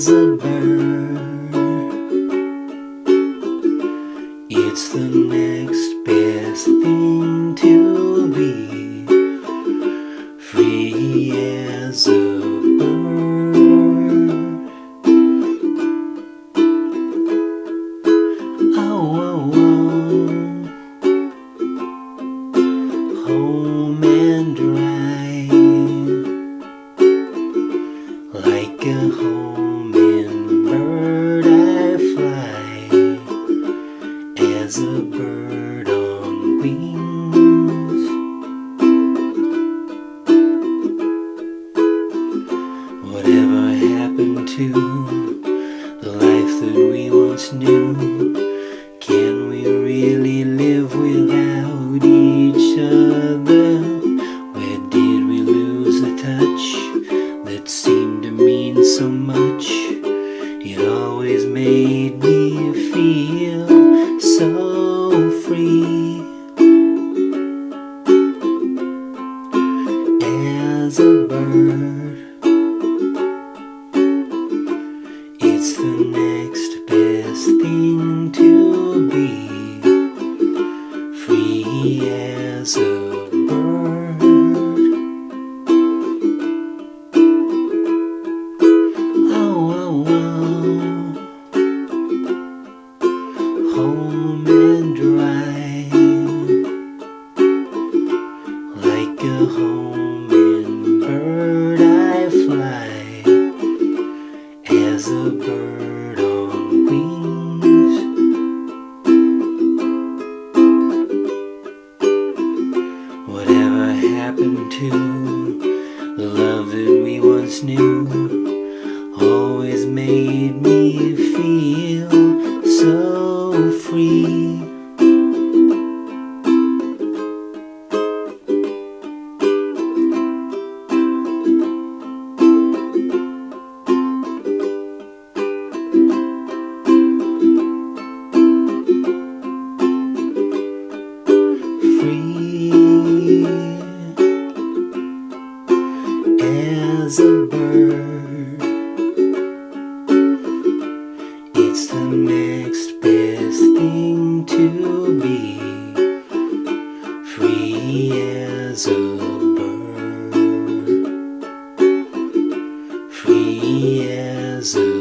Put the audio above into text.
as a bird. It's the next best thing to be free as a bird. Oh, oh, oh. Home and dry, like a homing bird I fly, as a bird on wings. Whatever happened to the life that we once knew? Can we really live without each other? Where did we lose the touch that seemed to mean so much? It always made me feel so free as a bird. It's the next best thing to be free as a bird. Oh, oh, oh. Home and dry, like a homing bird I fly, as a bird on wings. Whatever happened to the love that we once knew? Always made me feel so free. Free as a bird. It's the next best thing to be free as a bird. Free as a